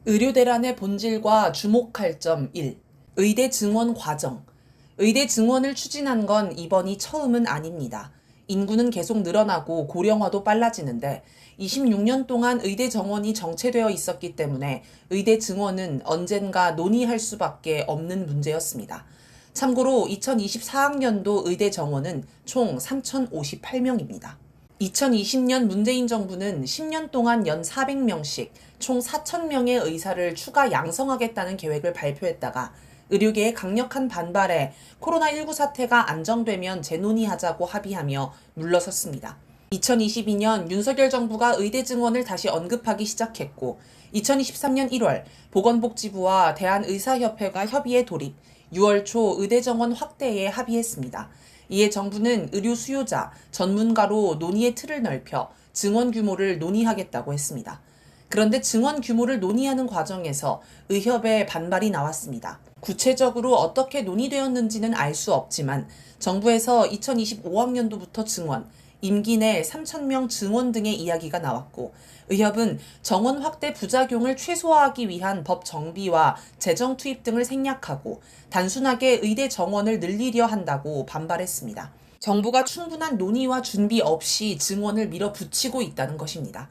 의료 대란의 본질과 주목할 점 1. 의대 증원 과정. 의대 증원을 추진한 건 이번이 처음은 아닙니다. 인구는 계속 늘어나고 고령화도 빨라지는데 26년 동안 의대 정원이 정체되어 있었기 때문에 의대 증원은 언젠가 논의할 수밖에 없는 문제였습니다. 참고로 2024학년도 의대 정원은 총 3,058명입니다. 2020년 문재인 정부는 10년 동안 연 400명씩 총 4,000명의 의사를 추가 양성하겠다는 계획을 발표했다가 의료계의 강력한 반발에 코로나19 사태가 안정되면 재논의하자고 합의하며 물러섰습니다. 2022년 윤석열 정부가 의대 증원을 다시 언급하기 시작했고 2023년 1월 보건복지부와 대한의사협회가 협의에 돌입 6월 초 의대 정원 확대에 합의했습니다. 이에 정부는 의료 수요자, 전문가로 논의의 틀을 넓혀 증원 규모를 논의하겠다고 했습니다. 그런데 증원 규모를 논의하는 과정에서 의협의 반발이 나왔습니다. 구체적으로 어떻게 논의되었는지는 알 수 없지만 정부에서 2025학년도부터 증원, 임기 내 3,000명 증원 등의 이야기가 나왔고 의협은 정원 확대 부작용을 최소화하기 위한 법 정비와 재정 투입 등을 생략하고 단순하게 의대 정원을 늘리려 한다고 반발했습니다. 정부가 충분한 논의와 준비 없이 증원을 밀어붙이고 있다는 것입니다.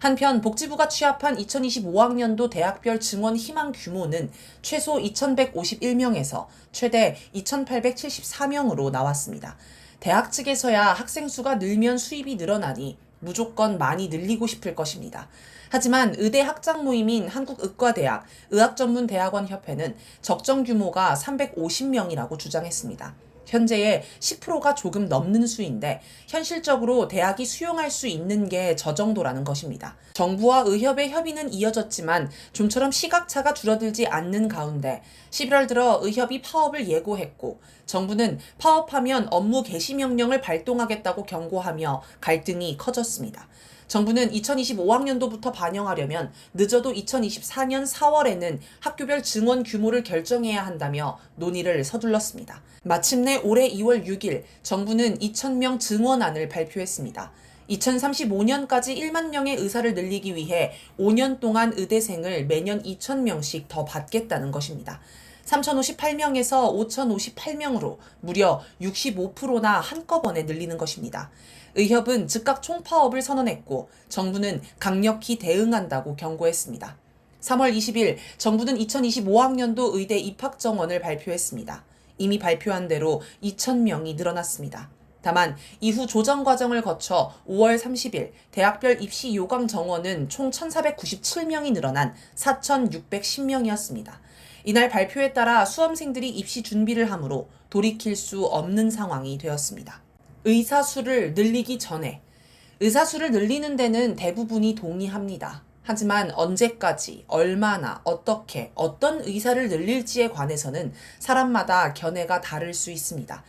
한편 복지부가 취합한 2025학년도 대학별 증원 희망 규모는 최소 2,151명에서 최대 2,874명으로 나왔습니다. 대학 측에서야 학생 수가 늘면 수입이 늘어나니 무조건 많이 늘리고 싶을 것입니다. 하지만 의대 학장 모임인 한국의과대학 의학전문대학원협회는 적정 규모가 350명이라고 주장했습니다. 현재의 10%가 조금 넘는 수인데 현실적으로 대학이 수용할 수 있는 게 저 정도라는 것입니다. 정부와 의협의 협의는 이어졌지만 좀처럼 시각차가 줄어들지 않는 가운데 11월 들어 의협이 파업을 예고했고 정부는 파업하면 업무 개시 명령을 발동하겠다고 경고하며 갈등이 커졌습니다. 정부는 2025학년도부터 반영하려면 늦어도 2024년 4월에는 학교별 증원 규모를 결정해야 한다며 논의를 서둘렀습니다. 마침내 올해 2월 6일 정부는 2,000명 증원안을 발표했습니다. 2035년까지 1만 명의 의사를 늘리기 위해 5년 동안 의대생을 매년 2,000명씩 더 받겠다는 것입니다. 3,058명에서 5,058명으로 무려 65%나 한꺼번에 늘리는 것입니다. 의협은 즉각 총파업을 선언했고 정부는 강력히 대응한다고 경고했습니다. 3월 20일 정부는 2025학년도 의대 입학 정원을 발표했습니다. 이미 발표한 대로 2,000명이 늘어났습니다. 다만 이후 조정 과정을 거쳐 5월 30일 대학별 입시 요강 정원은 총 1,497명이 늘어난 4,610명이었습니다. 이날 발표에 따라 수험생들이 입시 준비를 하므로 돌이킬 수 없는 상황이 되었습니다. 의사 수를 늘리기 전에 의사 수를 늘리는 데는 대부분이 동의합니다. 하지만 언제까지, 얼마나, 어떻게, 어떤 의사를 늘릴지에 관해서는 사람마다 견해가 다를 수 있습니다.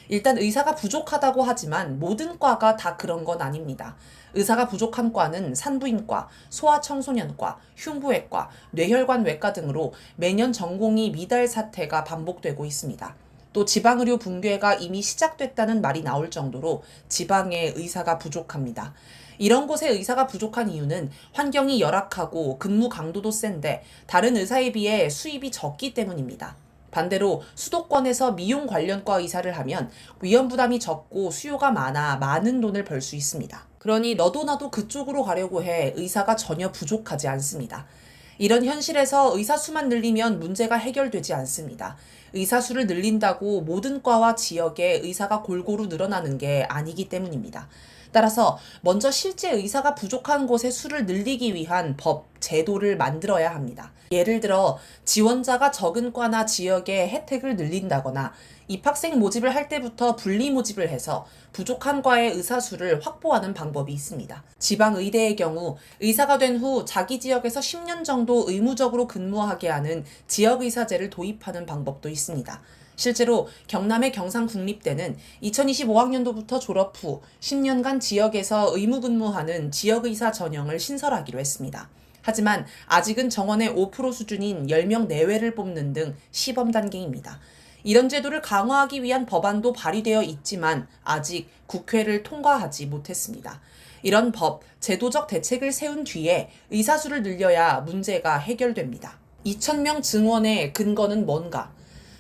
일단 의사가 부족하다고 하지만 모든 과가 다 그런 건 아닙니다. 의사가 부족한 과는 산부인과, 소아청소년과, 흉부외과, 뇌혈관 외과 등으로 매년 전공의 미달 사태가 반복되고 있습니다. 또 지방의료 붕괴가 이미 시작됐다는 말이 나올 정도로 지방에 의사가 부족합니다. 이런 곳에 의사가 부족한 이유는 환경이 열악하고 근무 강도도 센데 다른 의사에 비해 수입이 적기 때문입니다. 반대로 수도권에서 미용 관련과 의사를 하면 위험 부담이 적고 수요가 많아 많은 돈을 벌 수 있습니다. 그러니 너도 나도 그쪽으로 가려고 해 의사가 전혀 부족하지 않습니다. 이런 현실에서 의사 수만 늘리면 문제가 해결되지 않습니다. 의사 수를 늘린다고 모든 과와 지역에 의사가 골고루 늘어나는 게 아니기 때문입니다. 따라서 먼저 실제 의사가 부족한 곳의 수를 늘리기 위한 법, 제도를 만들어야 합니다. 예를 들어 지원자가 적은 과나 지역의 혜택을 늘린다거나 입학생 모집을 할 때부터 분리 모집을 해서 부족한 과의 의사 수를 확보하는 방법이 있습니다. 지방의대의 경우 의사가 된 후 자기 지역에서 10년 정도 의무적으로 근무하게 하는 지역의사제를 도입하는 방법도 있습니다. 실제로 경남의 경상국립대는 2025학년도부터 졸업 후 10년간 지역에서 의무 근무하는 지역의사 전형을 신설하기로 했습니다. 하지만 아직은 정원의 5% 수준인 10명 내외를 뽑는 등 시범 단계입니다. 이런 제도를 강화하기 위한 법안도 발의되어 있지만 아직 국회를 통과하지 못했습니다. 이런 법, 제도적 대책을 세운 뒤에 의사수를 늘려야 문제가 해결됩니다. 2,000명 증원의 근거는 뭔가?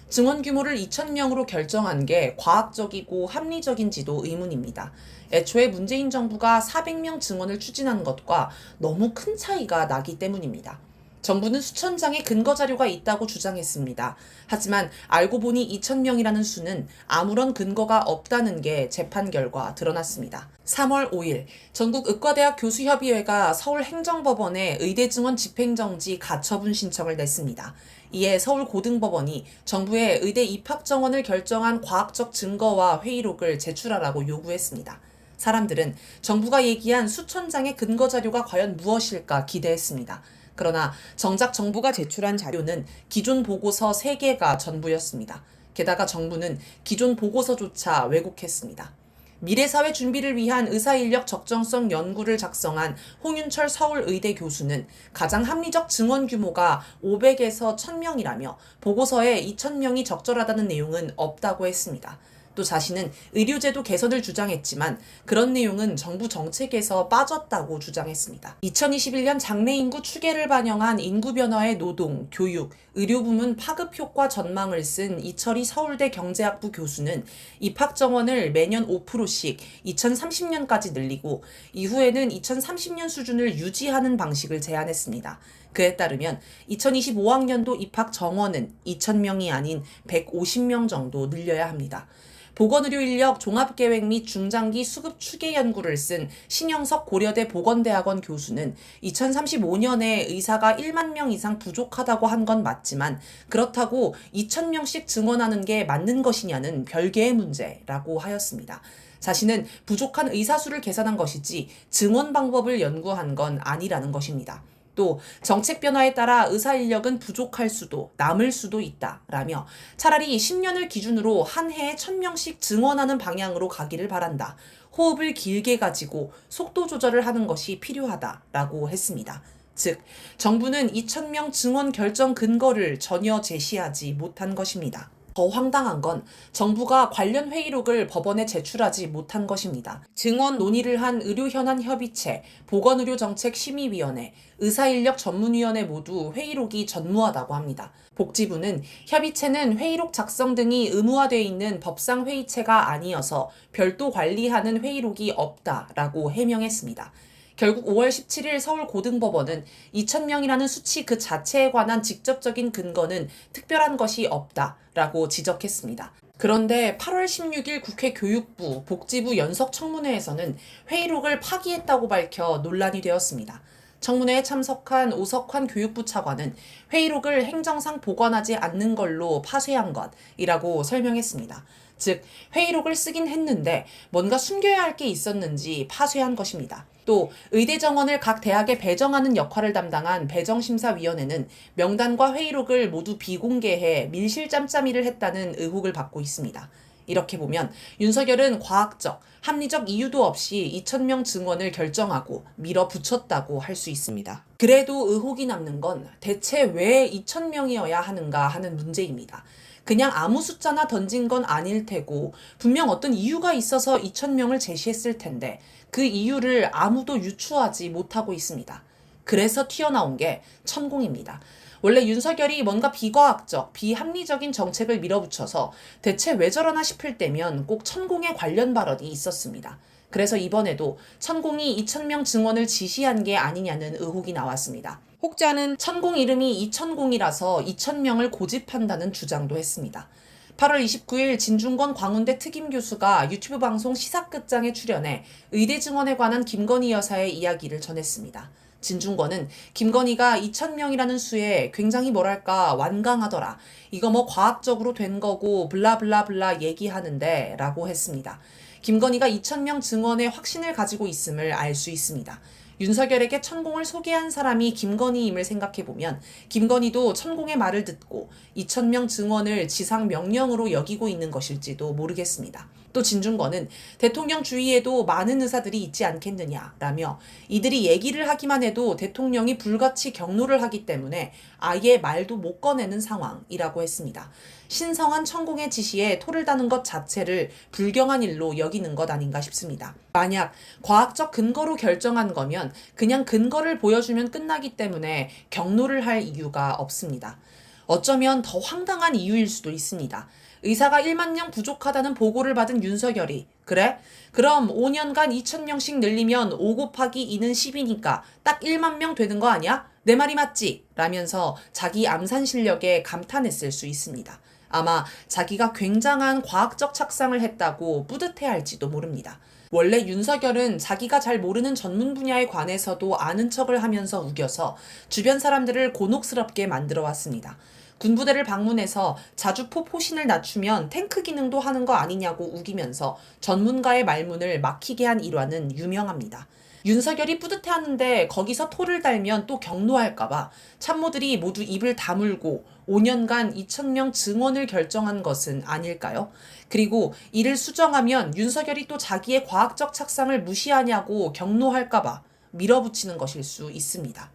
증원 규모를 2,000명으로 결정한 게 과학적이고 합리적인지도 의문입니다. 애초에 문재인 정부가 400명 증원을 추진한 것과 너무 큰 차이가 나기 때문입니다. 정부는 수천 장의 근거 자료가 있다고 주장했습니다. 하지만 알고 보니 2,000명이라는 수는 아무런 근거가 없다는 게 재판 결과 드러났습니다. 3월 5일 전국 의과대학 교수협의회가 서울행정법원에 의대 증원 집행정지 가처분 신청을 냈습니다. 이에 서울고등법원이 정부에 의대 입학 정원을 결정한 과학적 증거와 회의록을 제출하라고 요구했습니다. 사람들은 정부가 얘기한 수천 장의 근거 자료가 과연 무엇일까 기대했습니다. 그러나 정작 정부가 제출한 자료는 기존 보고서 3개가 전부였습니다. 게다가 정부는 기존 보고서조차 왜곡했습니다. 미래사회 준비를 위한 의사인력 적정성 연구를 작성한 홍윤철 서울의대 교수는 가장 합리적 증원 규모가 500에서 1,000명이라며 보고서에 2,000명이 적절하다는 내용은 없다고 했습니다. 또 자신은 의료제도 개선을 주장했지만 그런 내용은 정부 정책에서 빠졌다고 주장했습니다. 2021년 장래 인구 추계를 반영한 인구 변화의 노동, 교육, 의료 부문 파급 효과 전망을 쓴 이철희 서울대 경제학부 교수는 입학 정원을 매년 5%씩 2030년까지 늘리고 이후에는 2030년 수준을 유지하는 방식을 제안했습니다. 그에 따르면 2025학년도 입학 정원은 2,000명이 아닌 150명 정도 늘려야 합니다. 보건의료인력 종합계획 및 중장기 수급 추계 연구를 쓴 신영석 고려대 보건대학원 교수는 2035년에 의사가 1만 명 이상 부족하다고 한 건 맞지만 그렇다고 2,000명씩 증원하는 게 맞는 것이냐는 별개의 문제라고 하였습니다. 자신은 부족한 의사 수를 계산한 것이지 증원 방법을 연구한 건 아니라는 것입니다. 또 정책 변화에 따라 의사 인력은 부족할 수도 남을 수도 있다라며 차라리 10년을 기준으로 한 해에 1,000명씩 증원하는 방향으로 가기를 바란다. 호흡을 길게 가지고 속도 조절을 하는 것이 필요하다라고 했습니다. 즉, 정부는 2,000명 증원 결정 근거를 전혀 제시하지 못한 것입니다. 더 황당한 건 정부가 관련 회의록을 법원에 제출하지 못한 것입니다. 증원 논의를 한 의료현안협의체, 보건의료정책심의위원회, 의사인력전문위원회 모두 회의록이 전무하다고 합니다. 복지부는 협의체는 회의록 작성 등이 의무화되어 있는 법상 회의체가 아니어서 별도 관리하는 회의록이 없다라고 해명했습니다. 결국 5월 17일 서울고등법원은 2,000명이라는 수치 그 자체에 관한 직접적인 근거는 특별한 것이 없다라고 지적했습니다. 그런데 8월 16일 국회 교육부, 복지부 연석청문회에서는 회의록을 파기했다고 밝혀 논란이 되었습니다. 청문회에 참석한 오석환 교육부 차관은 회의록을 행정상 보관하지 않는 걸로 파쇄한 것이라고 설명했습니다. 즉, 회의록을 쓰긴 했는데 뭔가 숨겨야 할 게 있었는지 파쇄한 것입니다. 또 의대 정원을 각 대학에 배정하는 역할을 담당한 배정심사위원회는 명단과 회의록을 모두 비공개해 밀실짬짬이를 했다는 의혹을 받고 있습니다. 이렇게 보면 윤석열은 과학적, 합리적 이유도 없이 2,000명 증원을 결정하고 밀어붙였다고 할 수 있습니다. 그래도 의혹이 남는 건 대체 왜 2,000명이어야 하는가 하는 문제입니다. 그냥 아무 숫자나 던진 건 아닐 테고 분명 어떤 이유가 있어서 2,000명을 제시했을 텐데 그 이유를 아무도 유추하지 못하고 있습니다. 그래서 튀어나온 게 천공입니다. 원래 윤석열이 뭔가 비과학적, 비합리적인 정책을 밀어붙여서 대체 왜 저러나 싶을 때면 꼭 천공에 관련 발언이 있었습니다. 그래서 이번에도 천공이 2,000명 증원을 지시한 게 아니냐는 의혹이 나왔습니다. 혹자는 천공 이름이 이천공이라서 2,000명을 고집한다는 주장도 했습니다. 8월 29일 진중권 광운대 특임교수가 유튜브 방송 시사끝장에 출연해 의대 증원에 관한 김건희 여사의 이야기를 전했습니다. 진중권은 김건희가 2,000명이라는 수에 굉장히 뭐랄까 완강하더라. 이거 뭐 과학적으로 된 거고 블라블라블라 얘기하는데 라고 했습니다. 김건희가 2,000명 증원에 확신을 가지고 있음을 알 수 있습니다. 윤석열에게 천공을 소개한 사람이 김건희임을 생각해보면 김건희도 천공의 말을 듣고 2,000명 증원을 지상 명령으로 여기고 있는 것일지도 모르겠습니다. 또 진중권은 대통령 주위에도 많은 의사들이 있지 않겠느냐라며 이들이 얘기를 하기만 해도 대통령이 불같이 경로를 하기 때문에 아예 말도 못 꺼내는 상황이라고 했습니다. 신성한 천공의 지시에 토를 다는 것 자체를 불경한 일로 여기는 것 아닌가 싶습니다. 만약 과학적 근거로 결정한 거면 그냥 근거를 보여주면 끝나기 때문에 경로를 할 이유가 없습니다. 어쩌면 더 황당한 이유일 수도 있습니다. 의사가 1만 명 부족하다는 보고를 받은 윤석열이 그래? 그럼 5년간 2,000명씩 늘리면 5 곱하기 2는 10이니까 딱 1만 명 되는 거 아니야? 내 말이 맞지? 라면서 자기 암산 실력에 감탄했을 수 있습니다. 아마 자기가 굉장한 과학적 착상을 했다고 뿌듯해할지도 모릅니다. 원래 윤석열은 자기가 잘 모르는 전문 분야에 관해서도 아는 척을 하면서 우겨서 주변 사람들을 곤혹스럽게 만들어 왔습니다. 군부대를 방문해서 자주포 포신을 낮추면 탱크 기능도 하는 거 아니냐고 우기면서 전문가의 말문을 막히게 한 일화는 유명합니다. 윤석열이 뿌듯해하는데 거기서 토를 달면 또 경로할까봐 참모들이 모두 입을 다물고 5년간 2,000명 증원을 결정한 것은 아닐까요? 그리고 이를 수정하면 윤석열이 또 자기의 과학적 착상을 무시하냐고 경로할까봐 밀어붙이는 것일 수 있습니다.